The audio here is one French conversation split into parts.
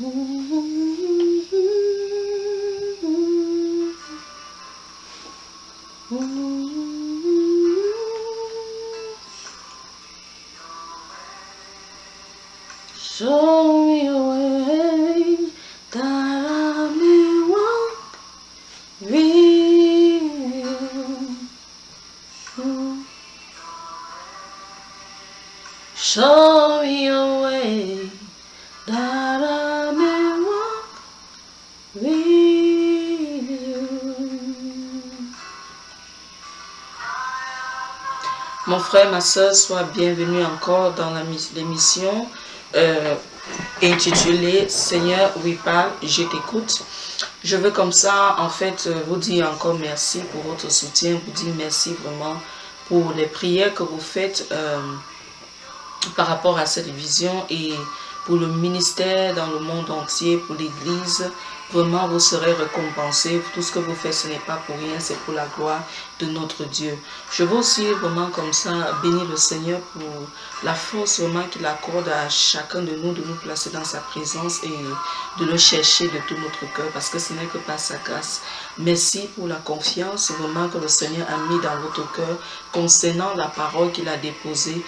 Show me a way that I may walk with you. Show me a way that I may walk with you. Mon frère, ma soeur, sois bienvenue encore dans l'émission intitulée Seigneur, oui parle, je t'écoute. Je veux comme ça en fait vous dire encore merci pour votre soutien, vous dire merci vraiment pour les prières que vous faites par rapport à cette vision et pour le ministère dans le monde entier, pour l'église. Vraiment, vous serez récompensés. Tout ce que vous faites, ce n'est pas pour rien, c'est pour la gloire de notre Dieu. Je veux aussi vraiment comme ça bénir le Seigneur pour la force vraiment qu'il accorde à chacun de nous placer dans sa présence et de le chercher de tout notre cœur parce que ce n'est que par sa grâce. Merci pour la confiance vraiment que le Seigneur a mis dans votre cœur concernant la parole qu'il a déposée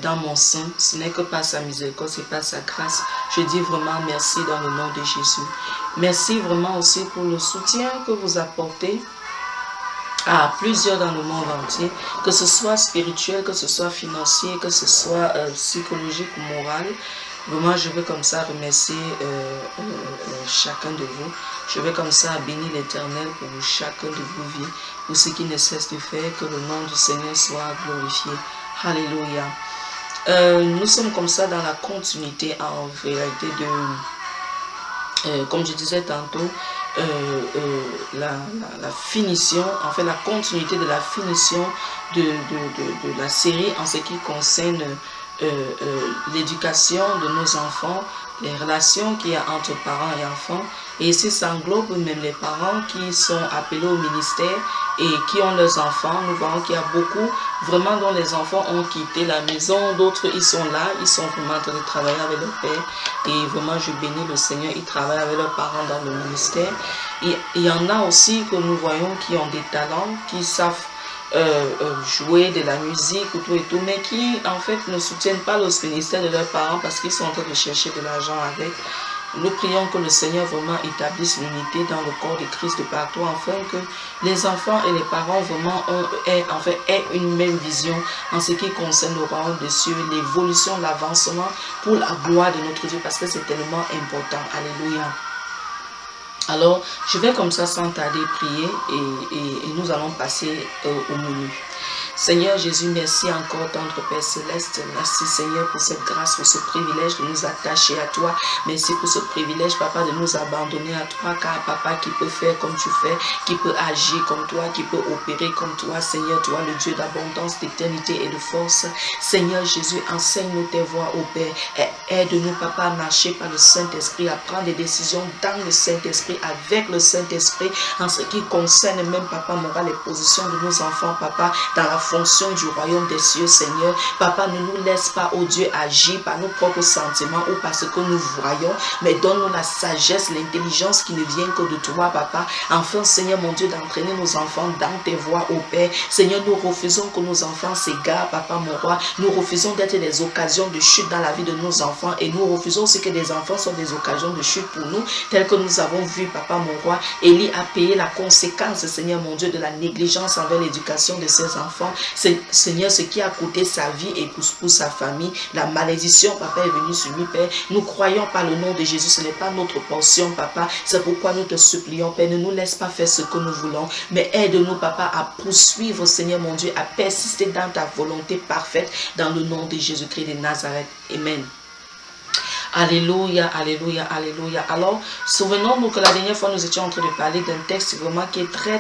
dans mon sein. Ce n'est que par sa miséricorde, c'est par sa grâce. Je dis vraiment merci dans le nom de Jésus. Merci vraiment aussi pour le soutien que vous apportez à plusieurs dans le monde entier, que ce soit spirituel, que ce soit financier, que ce soit psychologique ou moral. Vraiment, je veux comme ça remercier chacun de vous. Je vais comme ça bénir l'Éternel pour chacun de vos vies, pour ce qui ne cesse de faire, que le nom du Seigneur soit glorifié. Alléluia. Nous sommes comme ça dans la continuité en vérité de, comme je disais tantôt, la finition, en fait la continuité de la finition de la série en ce qui concerne l'éducation de nos enfants, les relations qu'il y a entre parents et enfants. Et ici, ça englobe même les parents qui sont appelés au ministère et qui ont leurs enfants. Nous voyons qu'il y a beaucoup vraiment dont les enfants ont quitté la maison. D'autres, ils sont là, ils sont vraiment en train de travailler avec leur père. Et vraiment, je bénis le Seigneur, ils travaillent avec leurs parents dans le ministère. Et il y en a aussi que nous voyons qui ont des talents, qui savent jouer de la musique ou tout, mais qui en fait ne soutiennent pas le ministère de leurs parents parce qu'ils sont en train de chercher de l'argent avec. Nous prions que le Seigneur vraiment établisse l'unité dans le corps de Christ de partout, afin que les enfants et les parents vraiment aient une même vision en ce qui concerne le royaume des cieux, l'évolution, l'avancement pour la gloire de notre Dieu, parce que c'est tellement important. Alléluia. Alors, je vais comme ça sans tarder prier et nous allons passer au menu. Seigneur Jésus, merci encore, tendre Père Céleste. Merci Seigneur pour cette grâce, pour ce privilège de nous attacher à toi. Merci pour ce privilège, Papa, de nous abandonner à toi, car Papa qui peut faire comme tu fais, qui peut agir comme toi, qui peut opérer comme toi. Seigneur, toi le Dieu d'abondance, d'éternité et de force. Seigneur Jésus, enseigne-nous tes voies au Père. Et aide-nous, Papa, à marcher par le Saint-Esprit, à prendre des décisions dans le Saint-Esprit, avec le Saint-Esprit, en ce qui concerne même, Papa, moral, les positions de nos enfants, Papa, dans la fonction du royaume des cieux, Seigneur. Papa, ne nous laisse pas, oh Dieu, agir par nos propres sentiments ou par ce que nous voyons, mais donne-nous la sagesse, l'intelligence qui ne vient que de toi, Papa. Enfin, Seigneur, mon Dieu, d'entraîner nos enfants dans tes voies, ô Père. Seigneur, nous refusons que nos enfants s'égarent, Papa, mon roi. Nous refusons d'être des occasions de chute dans la vie de nos enfants et nous refusons ce que des enfants sont des occasions de chute pour nous, tel que nous avons vu, Papa, mon roi. Élie a payé la conséquence, Seigneur, mon Dieu, de la négligence envers l'éducation de ses enfants. Seigneur, ce qui a coûté sa vie et pour sa famille, la malédiction, Papa, est venue sur lui, Père. Nous croyons par le nom de Jésus, ce n'est pas notre portion, Papa. C'est pourquoi nous te supplions, Père, ne nous laisse pas faire ce que nous voulons, mais aide-nous, Papa, à poursuivre, Seigneur, mon Dieu, à persister dans ta volonté parfaite, dans le nom de Jésus-Christ de Nazareth. Amen. Alléluia, alléluia, alléluia. Alors, souvenons-nous que la dernière fois, nous étions en train de parler d'un texte vraiment qui est très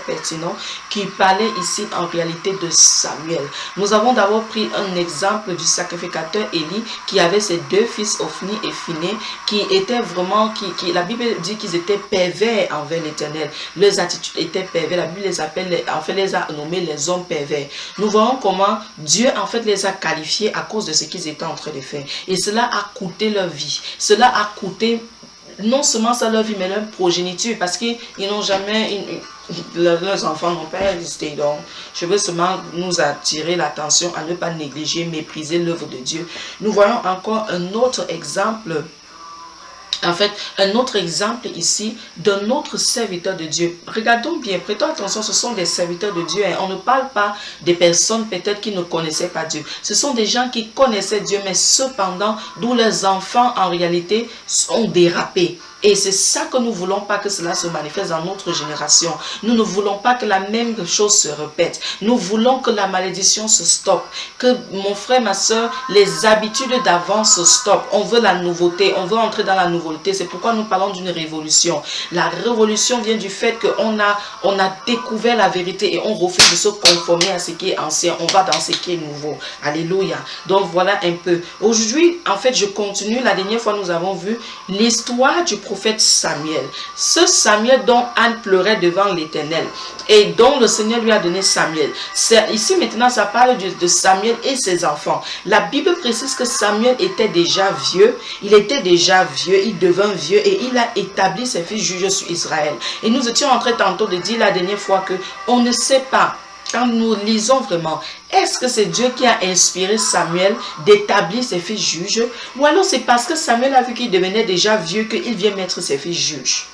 pertinent, qui parlait ici en réalité de Samuel. Nous avons d'abord pris un exemple du sacrificateur Élie, qui avait ses deux fils, Ophni et Phiné, qui étaient vraiment, la Bible dit qu'ils étaient pervers envers l'Éternel. Leurs attitudes étaient pervers. La Bible les appelle, en fait, les a nommés les hommes pervers. Nous voyons comment Dieu, en fait, les a qualifiés à cause de ce qu'ils étaient en train de faire. Et cela a coûté leur vie. Cela a coûté non seulement ça leur vie, mais leur progéniture, parce qu'ils n'ont jamais, leurs enfants n'ont pas existé. Donc, je veux seulement nous attirer l'attention à ne pas négliger, mépriser l'œuvre de Dieu. Nous voyons encore un autre exemple. En fait, un autre exemple ici d'un autre serviteur de Dieu. Regardons bien, prêtons attention, ce sont des serviteurs de Dieu. Hein. On ne parle pas des personnes peut-être qui ne connaissaient pas Dieu. Ce sont des gens qui connaissaient Dieu, mais cependant, d'où leurs enfants en réalité ont dérapé. Et c'est ça que nous ne voulons pas que cela se manifeste dans notre génération. Nous ne voulons pas que la même chose se répète. Nous voulons que la malédiction se stoppe. Que mon frère, ma soeur, les habitudes d'avant se stoppent. On veut la nouveauté. On veut entrer dans la nouveauté. C'est pourquoi nous parlons d'une révolution. La révolution vient du fait qu'on a découvert la vérité et on refuse de se conformer à ce qui est ancien. On va dans ce qui est nouveau. Alléluia. Donc voilà un peu. Aujourd'hui, en fait, je continue. La dernière fois, nous avons vu l'histoire du prophète Samuel. Ce Samuel dont Anne pleurait devant l'Éternel et dont le Seigneur lui a donné Samuel. Ici maintenant, ça parle de Samuel et ses enfants. La Bible précise que Samuel était déjà vieux. Il était déjà vieux. Il devint vieux et il a établi ses fils juges sur Israël. Et nous étions en train tantôt de dire la dernière fois que on ne sait pas. Quand nous lisons vraiment, est-ce que c'est Dieu qui a inspiré Samuel d'établir ses fils juges? Ou alors c'est parce que Samuel a vu qu'il devenait déjà vieux qu'il vient mettre ses fils juges?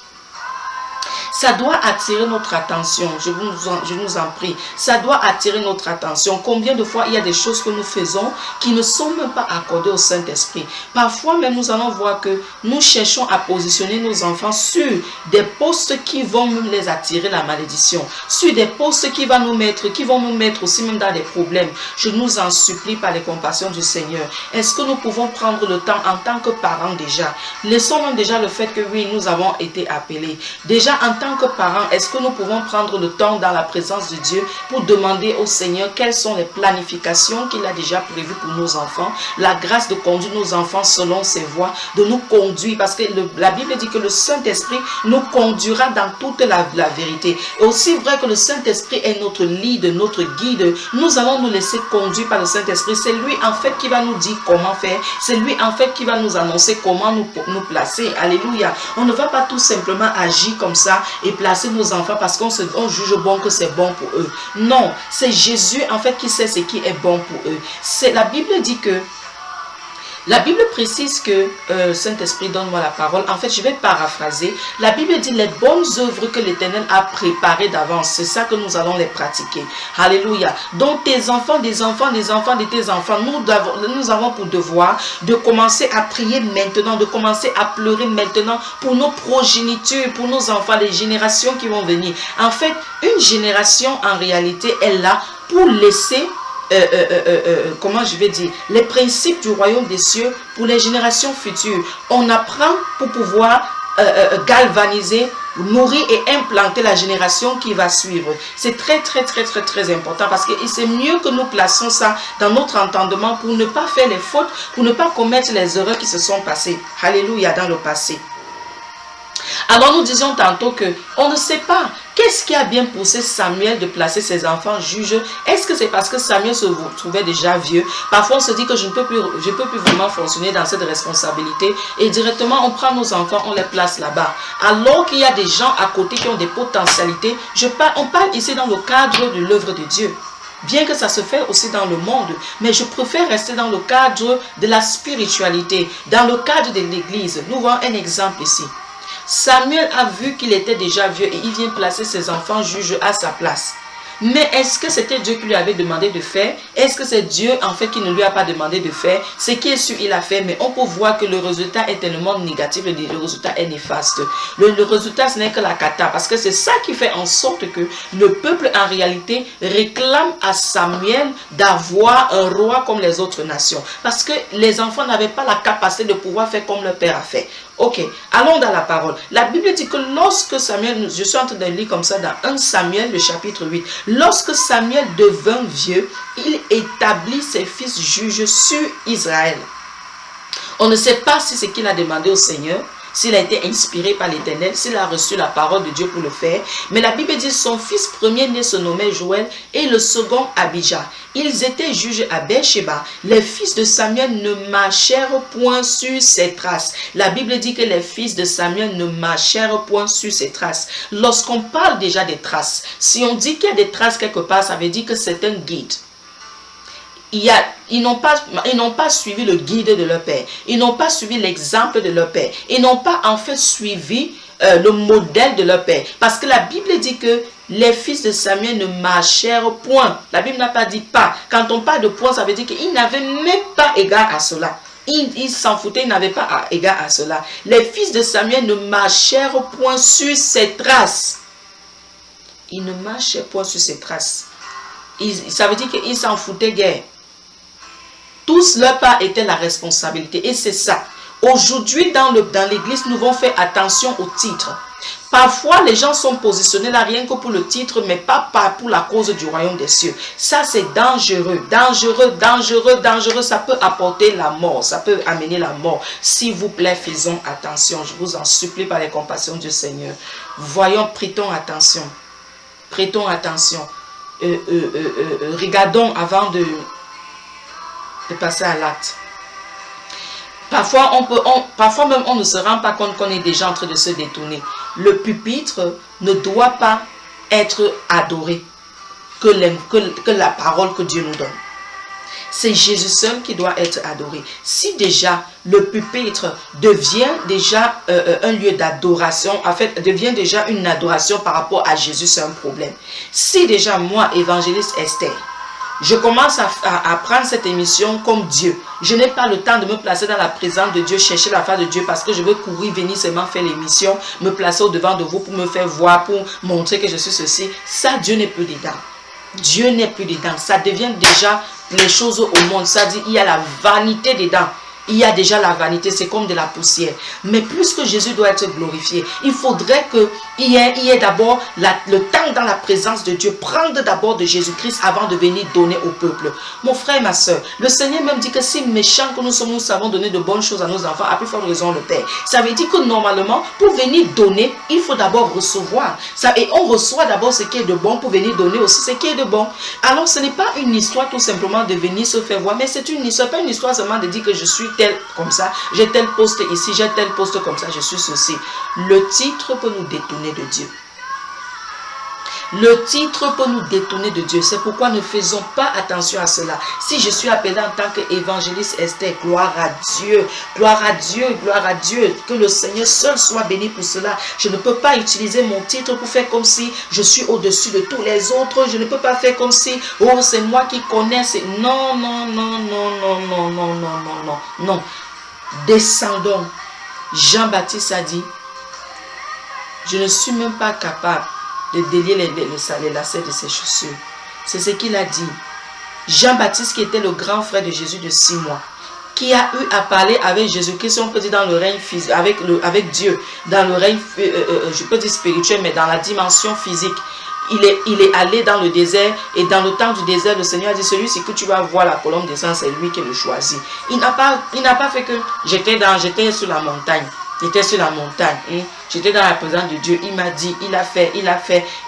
Ça doit attirer notre attention, je nous en prie. Ça doit attirer notre attention. Combien de fois il y a des choses que nous faisons qui ne sont même pas accordées au Saint-Esprit. Parfois même nous allons voir que nous cherchons à positionner nos enfants sur des postes qui vont même les attirer la malédiction. Sur des postes qui vont nous mettre aussi même dans des problèmes. Je nous en supplie par les compassions du Seigneur. Est-ce que nous pouvons prendre le temps en tant que parents déjà? Laissons même déjà le fait que oui, nous avons été appelés. Déjà en tant que parents, est-ce que nous pouvons prendre le temps dans la présence de Dieu pour demander au Seigneur quelles sont les planifications qu'il a déjà prévues pour nos enfants, la grâce de conduire nos enfants selon ses voies, de nous conduire, parce que la Bible dit que le Saint-Esprit nous conduira dans toute la vérité. Et aussi vrai que le Saint-Esprit est notre leader, notre guide, nous allons nous laisser conduire par le Saint-Esprit. C'est lui en fait qui va nous dire comment faire, c'est lui en fait qui va nous annoncer comment nous placer. Alléluia. On ne va pas tout simplement agir comme ça et placer nos enfants parce qu'on juge bon que c'est bon pour eux. Non, c'est Jésus en fait qui sait ce qui est bon pour eux. La Bible dit que la Bible précise que, Saint-Esprit, donne-moi la parole. En fait, je vais paraphraser. La Bible dit les bonnes œuvres que l'Éternel a préparées d'avance. C'est ça que nous allons les pratiquer. Alléluia. Donc, tes enfants, des enfants, des enfants de tes enfants, nous avons pour devoir de commencer à prier maintenant, de commencer à pleurer maintenant pour nos progénitures, pour nos enfants, les générations qui vont venir. En fait, une génération, en réalité, est là pour laisser comment je vais dire, les principes du royaume des cieux pour les générations futures. On apprend pour pouvoir galvaniser, nourrir et implanter la génération qui va suivre. C'est très important parce que c'est mieux que nous plaçons ça dans notre entendement pour ne pas faire les fautes, pour ne pas commettre les erreurs qui se sont passées. Alléluia, dans le passé. Alors nous disions tantôt que on ne sait pas qu'est-ce qui a bien poussé Samuel de placer ses enfants juges. Est-ce que c'est parce que Samuel se trouvait déjà vieux? Parfois on se dit que je ne peux plus vraiment fonctionner dans cette responsabilité et directement on prend nos enfants, on les place là-bas. Alors qu'il y a des gens à côté qui ont des potentialités. On parle ici dans le cadre de l'œuvre de Dieu. Bien que ça se fait aussi dans le monde, mais je préfère rester dans le cadre de la spiritualité, dans le cadre de l'église. Nous voyons un exemple ici. Samuel a vu qu'il était déjà vieux et il vient placer ses enfants juges à sa place. Mais est-ce que c'était Dieu qui lui avait demandé de faire? Est-ce que c'est Dieu en fait qui ne lui a pas demandé de faire? Ce qui est sûr, il a fait, mais on peut voir que le résultat est tellement négatif, le résultat est néfaste. Le résultat, ce n'est que la cata, parce que c'est ça qui fait en sorte que le peuple en réalité réclame à Samuel d'avoir un roi comme les autres nations. Parce que les enfants n'avaient pas la capacité de pouvoir faire comme leur père a fait. Ok, allons dans la parole. La Bible dit que lorsque Samuel, je suis en train de lire comme ça dans 1 Samuel, le chapitre 8. Lorsque Samuel devint vieux, il établit ses fils juges sur Israël. On ne sait pas si c'est qu'il a demandé au Seigneur, s'il a été inspiré par l'Éternel, s'il a reçu la parole de Dieu pour le faire. Mais la Bible dit son fils premier-né se nommait Joël et le second Abijah. Ils étaient juges à Beersheba. Les fils de Samuel ne marchèrent point sur ses traces. La Bible dit que les fils de Samuel ne marchèrent point sur ses traces. Lorsqu'on parle déjà des traces, si on dit qu'il y a des traces quelque part, ça veut dire que c'est un guide. Ils n'ont pas suivi le guide de leur père. Ils n'ont pas suivi l'exemple de leur père. Ils n'ont pas en fait suivi le modèle de leur père. Parce que la Bible dit que les fils de Samuel ne marchèrent point. La Bible n'a pas dit pas. Quand on parle de point, ça veut dire qu'ils n'avaient même pas égard à cela. Ils s'en foutaient, ils n'avaient pas égard à cela. Les fils de Samuel ne marchèrent point sur ses traces. Ils ne marchaient point sur ses traces. Ça veut dire qu'ils s'en foutaient guère. Tous leur part était la responsabilité. Et c'est ça. Aujourd'hui, dans l'église, nous devons faire attention au titre. Parfois, les gens sont positionnés là rien que pour le titre, mais pas pour la cause du royaume des cieux. Ça, c'est dangereux, dangereux, dangereux, dangereux. Ça peut apporter la mort, ça peut amener la mort. S'il vous plaît, faisons attention. Je vous en supplie par les compassions du Seigneur. Voyons, prêtons attention. Prêtons attention. Regardons avant de passer à l'acte. Parfois même on ne se rend pas compte qu'on est déjà en train de se détourner. Le pupitre ne doit pas être adoré que la parole que Dieu nous donne. C'est Jésus seul qui doit être adoré. Si déjà le pupitre devient déjà un lieu d'adoration, en fait, devient déjà une adoration par rapport à Jésus, c'est un problème. Si déjà moi, évangéliste Esther, je commence à prendre cette émission comme Dieu. Je n'ai pas le temps de me placer dans la présence de Dieu, chercher la face de Dieu parce que je veux courir, venir seulement faire l'émission, me placer au devant de vous pour me faire voir, pour montrer que je suis ceci. Ça, Dieu n'est plus dedans. Dieu n'est plus dedans. Ça devient déjà les choses au monde. Ça dit, il y a la vanité dedans. Il y a déjà la vanité, c'est comme de la poussière. Mais plus que Jésus doit être glorifié, il faudrait qu'il y ait d'abord le temps dans la présence de Dieu. Prendre d'abord de Jésus-Christ avant de venir donner au peuple. Mon frère et ma soeur, le Seigneur même dit que si méchants que nous sommes, nous savons donner de bonnes choses à nos enfants, à plus forte raison le Père. Ça veut dire que normalement, pour venir donner, il faut d'abord recevoir. Et on reçoit d'abord ce qui est de bon pour venir donner aussi ce qui est de bon. Alors ce n'est pas une histoire tout simplement de venir se faire voir, mais c'est une histoire, pas une histoire seulement de dire que je suis tel comme ça, j'ai tel poste ici, j'ai tel poste comme ça, je suis ceci. Le titre peut nous détourner de Dieu. Le titre peut nous détourner de Dieu. C'est pourquoi ne faisons pas attention à cela. Si je suis appelé en tant qu'évangéliste Esther, gloire à Dieu, gloire à Dieu, gloire à Dieu. Que le Seigneur seul soit béni pour cela. Je ne peux pas utiliser mon titre pour faire comme si je suis au-dessus de tous les autres. Je ne peux pas faire comme si, oh, c'est moi qui connais. Non, non, non, non, non, non, non, non, non, non, non. Descendons. Jean-Baptiste a dit, je ne suis même pas capable de délier les lacets de ses chaussures. C'est ce qu'il a dit. Jean-Baptiste, qui était le grand frère de Jésus de 6 mois, qui a eu à parler avec Jésus-Christ, on peut dire dans le règne physique, avec Dieu, dans le règne, je peux dire spirituel, mais dans la dimension physique. Il est allé dans le désert, et dans le temps du désert, le Seigneur a dit, celui-ci que tu vas voir la colombe descendre, c'est lui qui le choisit. Il n'a pas fait que j'étais sur la montagne. J'étais sur la montagne, j'étais dans la présence de Dieu, il m'a dit, il a fait,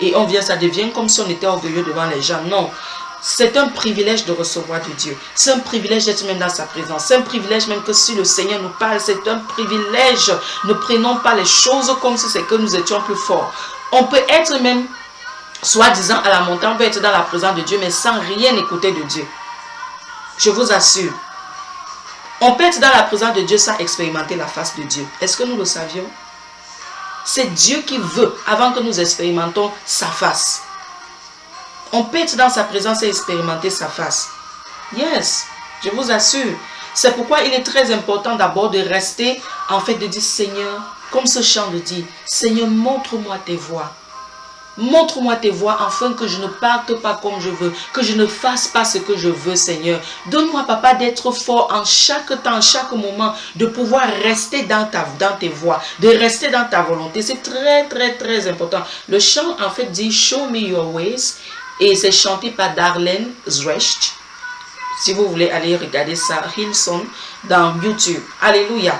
et ça devient comme si on était orgueilleux devant les gens. Non, c'est un privilège de recevoir de Dieu, c'est un privilège d'être même dans sa présence, c'est un privilège même que si le Seigneur nous parle, c'est un privilège. Ne prenons pas les choses comme si c'est que nous étions plus forts. On peut être même, soi-disant à la montagne, on peut être dans la présence de Dieu, mais sans rien écouter de Dieu. Je vous assure. On peut être dans la présence de Dieu sans expérimenter la face de Dieu. Est-ce que nous le savions? C'est Dieu qui veut, avant que nous expérimentons sa face. On peut être dans sa présence et expérimenter sa face. Yes, je vous assure. C'est pourquoi il est très important d'abord de rester, en fait, de dire, Seigneur, comme ce chant le dit, Seigneur, montre-moi tes voies. Montre-moi tes voies afin que je ne parte pas comme je veux, que je ne fasse pas ce que je veux, Seigneur. Donne-moi, Papa, d'être fort en chaque temps, en chaque moment, de pouvoir rester dans tes voies, de rester dans ta volonté. C'est très, très, très important. Le chant, en fait, dit « Show me your ways » et c'est chanté par Darlene Zrecht. Si vous voulez aller regarder ça, Hillsong, dans YouTube. Alléluia.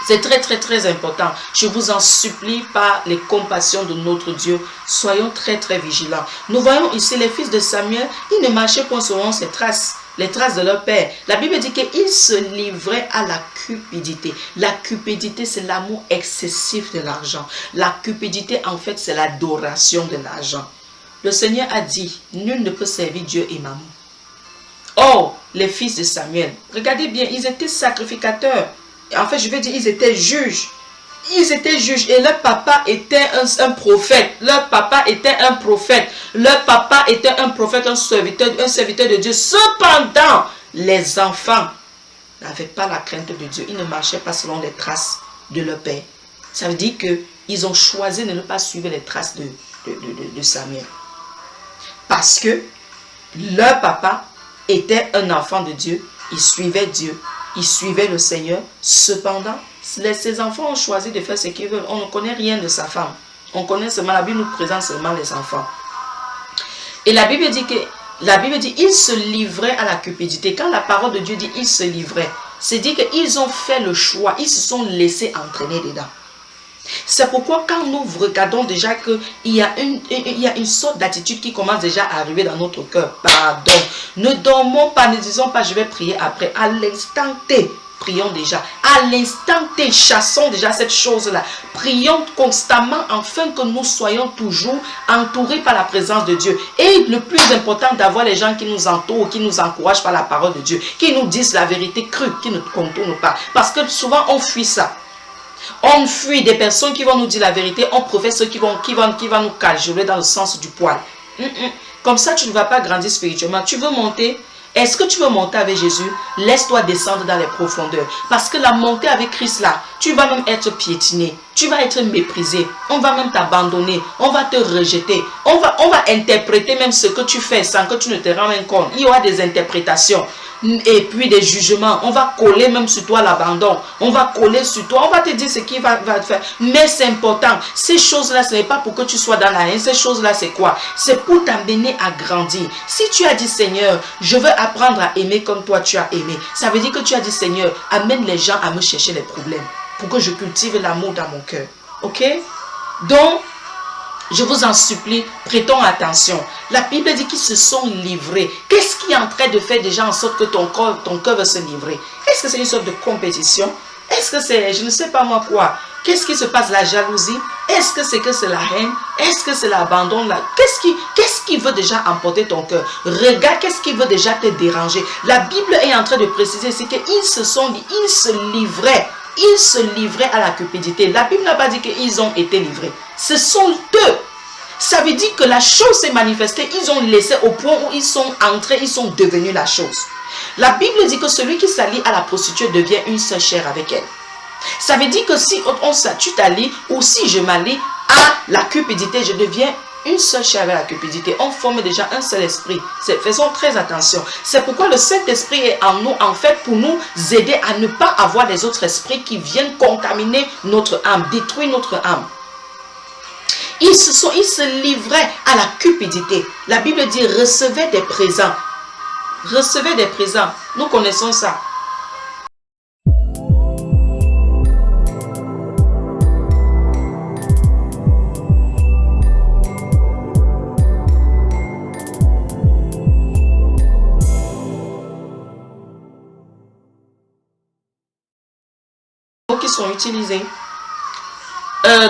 C'est très, très, très important. Je vous en supplie par les compassions de notre Dieu. Soyons très, très vigilants. Nous voyons ici les fils de Samuel, ils ne marchaient pas selon ses traces, les traces de leur père. La Bible dit qu'ils se livraient à la cupidité. La cupidité, c'est l'amour excessif de l'argent. La cupidité, en fait, c'est l'adoration de l'argent. Le Seigneur a dit, nul ne peut servir Dieu et maman. Or, les fils de Samuel, regardez bien, ils étaient sacrificateurs. En fait, je veux dire, ils étaient juges. Ils étaient juges et leur papa était un prophète. Leur papa était un prophète. Leur papa était un prophète, un serviteur de Dieu. Cependant, les enfants n'avaient pas la crainte de Dieu. Ils ne marchaient pas selon les traces de leur père. Ça veut dire qu'ils ont choisi de ne pas suivre les traces de Samuel. Parce que leur papa était un enfant de Dieu. Il suivait Dieu. Il suivait le Seigneur. Cependant, ses enfants ont choisi de faire ce qu'ils veulent. On ne connaît rien de sa femme. On connaît seulement, la Bible nous présente seulement les enfants. Et la Bible dit ils se livraient à la cupidité. Quand la parole de Dieu dit ils se livraient, c'est dire qu'ils ont fait le choix. Ils se sont laissés entraîner dedans. C'est pourquoi quand nous regardons déjà qu'il y a une sorte d'attitude qui commence déjà à arriver dans notre cœur. Pardon. Ne dormons pas, ne disons pas je vais prier après. À l'instant T, prions déjà. À l'instant T, chassons déjà cette chose-là. Prions constamment afin que nous soyons toujours entourés par la présence de Dieu. Et le plus important, d'avoir les gens qui nous entourent, qui nous encouragent par la parole de Dieu, qui nous disent la vérité crue, qui ne contournent pas. Parce que souvent on fuit ça. On fuit des personnes qui vont nous dire la vérité. On professe ceux qui vont nous cajoler dans le sens du poil. Comme ça, tu ne vas pas grandir spirituellement. Tu veux monter? Est-ce que tu veux monter avec Jésus? Laisse-toi descendre dans les profondeurs. Parce que la montée avec Christ là, tu vas même être piétiné. Tu vas être méprisé. On va même t'abandonner. On va te rejeter. On va interpréter même ce que tu fais sans que tu ne te rendes compte. Il y aura des interprétations. Et puis des jugements. On va coller même sur toi l'abandon. On va coller sur toi. On va te dire ce qui va te faire. Mais c'est important. Ces choses-là, ce n'est pas pour que tu sois dans la haine. Ces choses-là, c'est quoi? C'est pour t'amener à grandir. Si tu as dit, Seigneur, je veux apprendre à aimer comme toi tu as aimé. Ça veut dire que tu as dit, Seigneur, amène les gens à me chercher les problèmes. Pour que je cultive l'amour dans mon cœur. Ok? Donc, je vous en supplie, prêtons attention. La Bible dit qu'ils se sont livrés. Qu'est-ce qui est en train de faire déjà en sorte que ton cœur va se livrer? Est-ce que c'est une sorte de compétition? Est-ce que c'est, je ne sais pas moi quoi? Qu'est-ce qui se passe? La jalousie? Est-ce que c'est la haine? Est-ce que c'est l'abandon? Qu'est-ce qui veut déjà emporter ton cœur? Regarde, qu'est-ce qui veut déjà te déranger? La Bible est en train de préciser, c'est qu'ils se livraient. Ils se livraient à la cupidité. La Bible n'a pas dit qu'ils ont été livrés. Ce sont eux. Ça veut dire que la chose s'est manifestée. Ils ont laissé au point où ils sont entrés, ils sont devenus la chose. La Bible dit que celui qui s'allie à la prostituée devient une seule chair avec elle. Ça veut dire que si tu t'allies ou si je m'allie à la cupidité, je deviens une seule chair avec la cupidité. On forme déjà un seul esprit. Faisons très attention. C'est pourquoi le Saint-Esprit est en nous, en fait, pour nous aider à ne pas avoir les autres esprits qui viennent contaminer notre âme, détruire notre âme. Ils se livraient à la cupidité. La Bible dit, recevez des présents. Recevez des présents. Nous connaissons ça. Qui sont utilisés.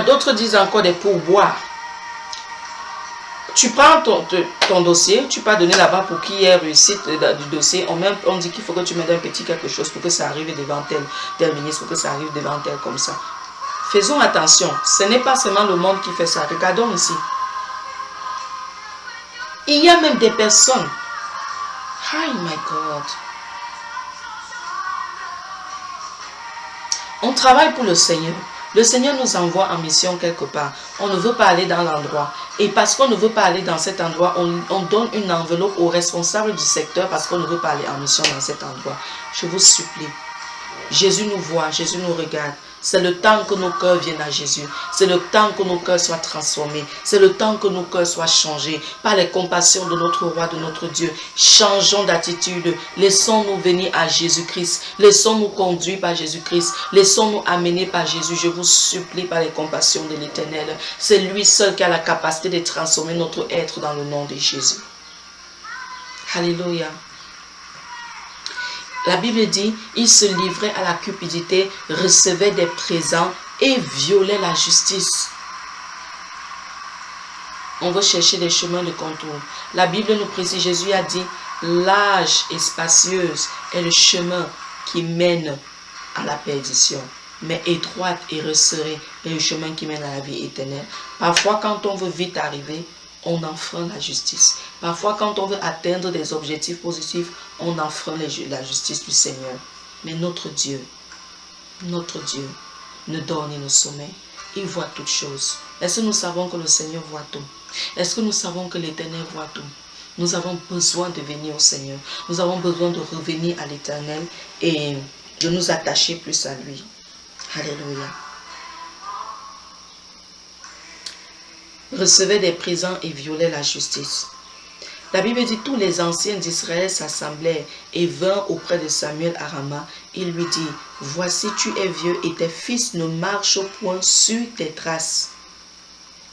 D'autres disent encore des pourboires. Tu prends ton dossier, tu peux donner là-bas pour qu'il y ait réussite du dossier. On dit qu'il faut que tu mettes un petit quelque chose pour que ça arrive devant tel ministre, pour que ça arrive devant tel comme ça. Faisons attention. Ce n'est pas seulement le monde qui fait ça. Regardons ici. Il y a même des personnes. Oh my God. On travaille pour le Seigneur. Le Seigneur nous envoie en mission quelque part. On ne veut pas aller dans l'endroit. Et parce qu'on ne veut pas aller dans cet endroit, on donne une enveloppe au responsable du secteur parce qu'on ne veut pas aller en mission dans cet endroit. Je vous supplie. Jésus nous voit, Jésus nous regarde. C'est le temps que nos cœurs viennent à Jésus. C'est le temps que nos cœurs soient transformés. C'est le temps que nos cœurs soient changés par les compassions de notre roi, de notre Dieu. Changeons d'attitude. Laissons-nous venir à Jésus-Christ. Laissons-nous conduire par Jésus-Christ. Laissons-nous amener par Jésus. Je vous supplie par les compassions de l'Éternel. C'est lui seul qui a la capacité de transformer notre être dans le nom de Jésus. Alléluia. La Bible dit, il se livrait à la cupidité, recevait des présents et violait la justice. On veut chercher des chemins de contour. La Bible nous précise, Jésus a dit, large et spacieuse est le chemin qui mène à la perdition. Mais étroite et resserrée est le chemin qui mène à la vie éternelle. Parfois, quand on veut vite arriver, on enfreint la justice. Parfois, quand on veut atteindre des objectifs positifs, on enfreint la justice du Seigneur. Mais notre Dieu ne dort ni ne sommeille. Il voit toutes choses. Est-ce que nous savons que le Seigneur voit tout? Est-ce que nous savons que l'Éternel voit tout? Nous avons besoin de venir au Seigneur. Nous avons besoin de revenir à l'Éternel et de nous attacher plus à lui. Alléluia. Recevait des présents et violait la justice. La Bible dit, tous les anciens d'Israël s'assemblèrent et vinrent auprès de Samuel à Rama. Il lui dit, voici tu es vieux et tes fils ne marchent point sur tes traces.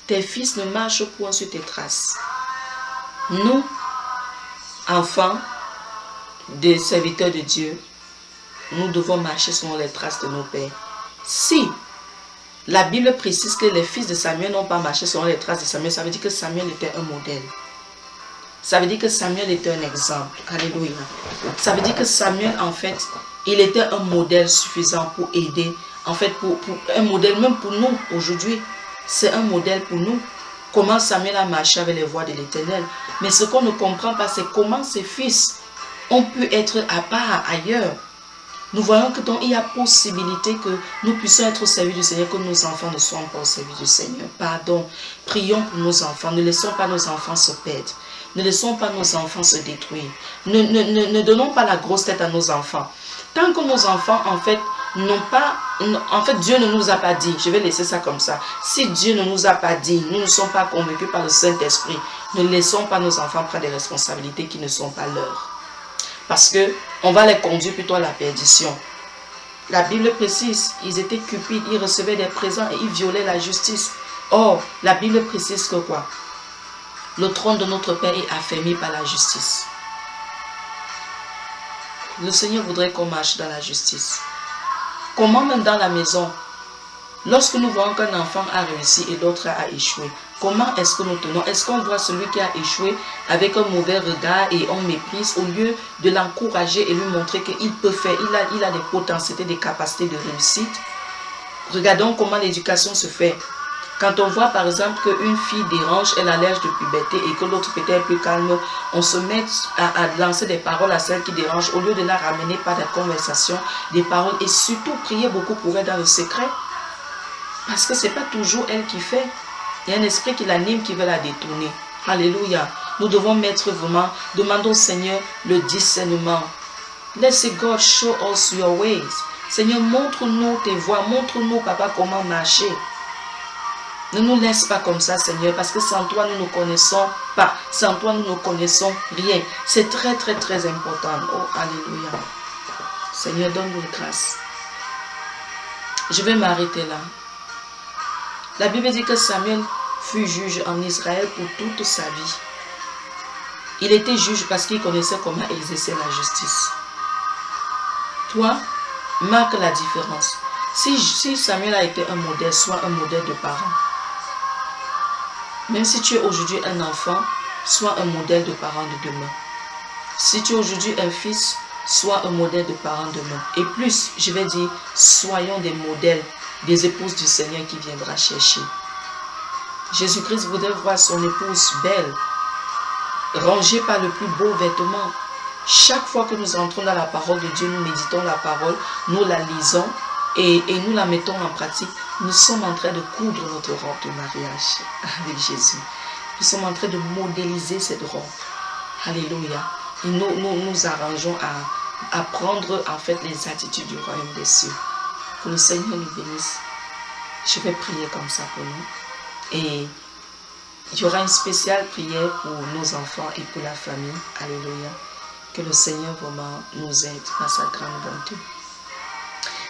Tes fils ne marchent point sur tes traces. Nous, enfants des serviteurs de Dieu, nous devons marcher selon les traces de nos pères. Si la Bible précise que les fils de Samuel n'ont pas marché selon les traces de Samuel, ça veut dire que Samuel était un modèle. Ça veut dire que Samuel était un exemple. Alléluia. Ça veut dire que Samuel, en fait, il était un modèle suffisant pour aider. En fait, pour un modèle, même pour nous, aujourd'hui, c'est un modèle pour nous. Comment Samuel a marché avec les voies de l'Éternel. Mais ce qu'on ne comprend pas, c'est comment ses fils ont pu être à part, ailleurs. Nous voyons qu'il y a possibilité que nous puissions être au service du Seigneur, que nos enfants ne soient pas au service du Seigneur. Pardon, prions pour nos enfants. Ne laissons pas nos enfants se perdre. Ne laissons pas nos enfants se détruire. Ne donnons pas la grosse tête à nos enfants. Tant que nos enfants, en fait, Dieu ne nous a pas dit. Je vais laisser ça comme ça. Si Dieu ne nous a pas dit, nous ne sommes pas convaincus par le Saint-Esprit, ne laissons pas nos enfants prendre des responsabilités qui ne sont pas leurs. Parce que on va les conduire plutôt à la perdition. La Bible précise, ils étaient cupides, ils recevaient des présents et ils violaient la justice. Or, la Bible précise que quoi? Le trône de notre Père est affermi par la justice. Le Seigneur voudrait qu'on marche dans la justice. Comment même dans la maison? Lorsque nous voyons qu'un enfant a réussi et l'autre a échoué, comment est-ce que nous tenons? Est-ce qu'on voit celui qui a échoué avec un mauvais regard et on méprise au lieu de l'encourager et lui montrer qu'il peut faire, il a des potentialités, des capacités de réussite? Regardons comment l'éducation se fait. Quand on voit par exemple qu'une fille dérange, elle a l'âge de puberté et que l'autre peut-être plus calme, on se met à lancer des paroles à celle qui dérange au lieu de la ramener par des conversations, des paroles et surtout prier beaucoup pour elle dans le secret. Parce que ce n'est pas toujours elle qui fait. Il y a un esprit qui l'anime qui veut la détourner. Alléluia. Nous devons mettre vraiment, demandons au Seigneur le discernement. Let's God show us your ways. Seigneur, montre-nous tes voies. Montre-nous, Papa, comment marcher. Ne nous laisse pas comme ça, Seigneur, parce que sans toi, nous ne connaissons pas. Sans toi, nous ne connaissons rien. C'est très, très, très important. Oh, alléluia. Seigneur, donne-nous grâce. Je vais m'arrêter là. La Bible dit que Samuel fut juge en Israël pour toute sa vie. Il était juge parce qu'il connaissait comment exercer la justice. Toi, marque la différence. Si Samuel a été un modèle, sois un modèle de parent. Même si tu es aujourd'hui un enfant, sois un modèle de parent de demain. Si tu es aujourd'hui un fils, sois un modèle de parent demain. Et plus, je vais dire, soyons des modèles, des épouses du Seigneur qui viendra chercher. Jésus-Christ voudrait voir son épouse belle, rangée par le plus beau vêtement. Chaque fois que nous entrons dans la parole de Dieu, nous méditons la parole, nous la lisons et nous la mettons en pratique. Nous sommes en train de coudre notre robe de mariage avec Jésus. Nous sommes en train de modéliser cette robe. Alléluia. Et nous arrangeons à prendre en fait les attitudes du royaume des cieux. Que le Seigneur nous bénisse. Je vais prier comme ça pour nous. Et il y aura une spéciale prière pour nos enfants et pour la famille. Alléluia. Que le Seigneur vraiment nous aide par sa grande bonté.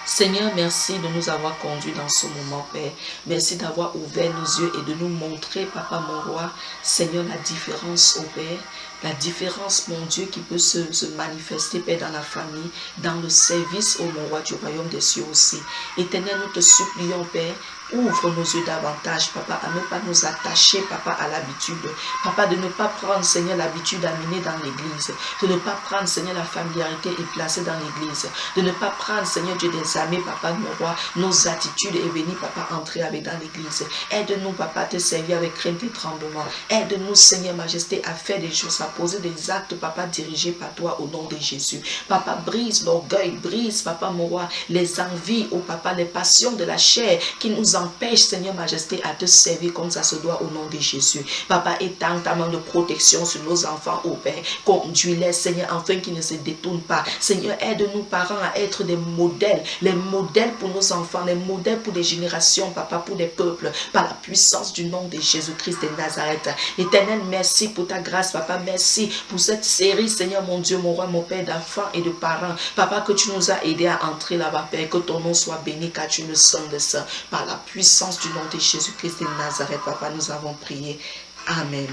Seigneur, merci de nous avoir conduits dans ce moment, Père. Merci d'avoir ouvert nos yeux et de nous montrer, Papa, mon roi, Seigneur, la différence, au Père. La différence, mon Dieu, qui peut se manifester, Père, dans la famille, dans le service, ô mon roi, du royaume des cieux aussi. Éternel, nous te supplions, Père, ouvre nos yeux davantage, Papa, à ne pas nous attacher, Papa, à l'habitude. Papa, de ne pas prendre, Seigneur, l'habitude d'amener dans l'église. De ne pas prendre, Seigneur, la familiarité et placer dans l'église. De ne pas prendre, Seigneur Dieu, des amis, Papa, mon roi, nos attitudes et venir, Papa, entrer avec dans l'église. Aide-nous, Papa, à te servir avec crainte et tremblement. Aide-nous, Seigneur, Majesté, à faire des choses, à poser des actes, Papa, dirigés par toi au nom de Jésus. Papa, brise l'orgueil, brise, Papa, mon roi, les envies, oh Papa, les passions de la chair qui nous empêchent, Seigneur Majesté, à te servir comme ça se doit au nom de Jésus. Papa, étends ta main de protection sur nos enfants, oh Père. Conduis-les, Seigneur, afin qu'ils ne se détournent pas. Seigneur, aide-nous, parents, à être des modèles, les modèles pour nos enfants, les modèles pour des générations, Papa, pour des peuples, par la puissance du nom de Jésus-Christ de Nazareth. Éternel, merci pour ta grâce, Papa, merci pour cette série, Seigneur, mon Dieu, mon roi, mon Père, d'enfants et de parents. Papa, que tu nous as aidés à entrer là-bas, Père, que ton nom soit béni, car tu me sondes ça. Par la puissance du nom de Jésus-Christ de Nazareth, Papa, nous avons prié. Amen.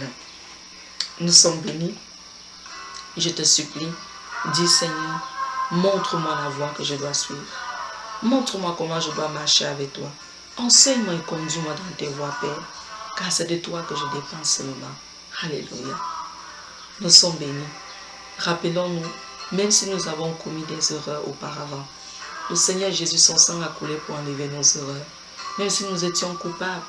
Nous sommes bénis. Je te supplie, dis Seigneur, montre-moi la voie que je dois suivre. Montre-moi comment je dois marcher avec toi. Enseigne-moi et conduis-moi dans tes voies, Père, car c'est de toi que je dépends seulement. Alléluia. Nous sommes bénis. Rappelons-nous, même si nous avons commis des erreurs auparavant, le Seigneur Jésus, son sang a coulé pour enlever nos erreurs. Même si nous étions coupables,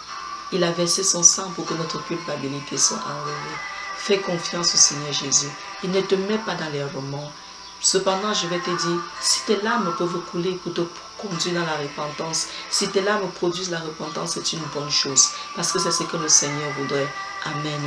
il a versé son sang pour que notre culpabilité soit enlevée. Fais confiance au Seigneur Jésus. Il ne te met pas dans les remords. Cependant, je vais te dire, si tes larmes peuvent couler pour te conduire dans la repentance, si tes larmes produisent la repentance, c'est une bonne chose. Parce que c'est ce que le Seigneur voudrait. Amen.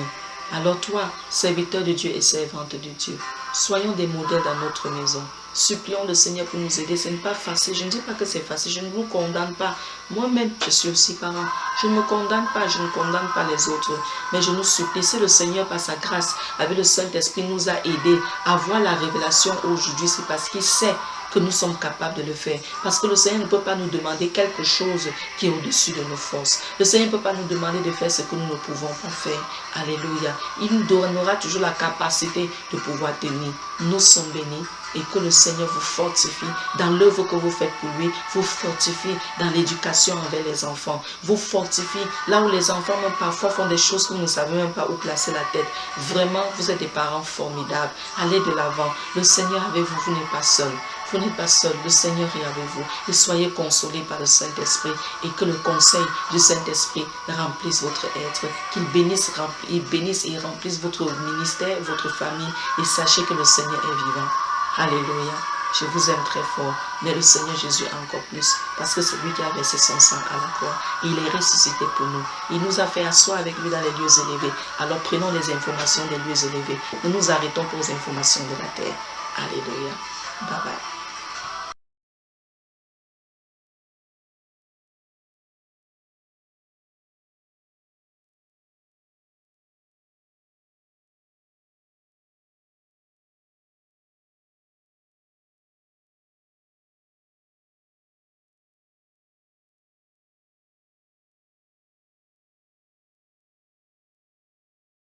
Alors toi, serviteur de Dieu et servante de Dieu, soyons des modèles dans notre maison. Supplions le Seigneur pour nous aider. Ce n'est pas facile. Je ne dis pas que c'est facile. Je ne vous condamne pas. Moi-même, je suis aussi parent. Je ne me condamne pas. Je ne condamne pas les autres. Mais je nous supplie. Si le Seigneur, par sa grâce, avec le Saint-Esprit, nous a aidés à voir la révélation aujourd'hui, c'est parce qu'il sait que nous sommes capables de le faire. Parce que le Seigneur ne peut pas nous demander quelque chose qui est au-dessus de nos forces. Le Seigneur ne peut pas nous demander de faire ce que nous ne pouvons pas faire. Alléluia. Il nous donnera toujours la capacité de pouvoir tenir. Nous sommes bénis. Et que le Seigneur vous fortifie dans l'œuvre que vous faites pour lui, vous fortifie dans l'éducation envers les enfants, vous fortifie là où les enfants même parfois font des choses que vous ne savez même pas où placer la tête. Vraiment, vous êtes des parents formidables. Allez de l'avant. Le Seigneur avec vous, vous n'êtes pas seul. Vous n'êtes pas seul, le Seigneur est avec vous. Et soyez consolés par le Saint-Esprit. Et que le conseil du Saint-Esprit remplisse votre être. Qu'il bénisse, et remplisse votre ministère, votre famille. Et sachez que le Seigneur est vivant. Alléluia. Je vous aime très fort. Mais le Seigneur Jésus encore plus. Parce que c'est lui qui a versé son sang à la croix. Il est ressuscité pour nous. Il nous a fait asseoir avec lui dans les lieux élevés. Alors prenons les informations des lieux élevés. Nous nous arrêtons pour les informations de la terre. Alléluia. Bye bye.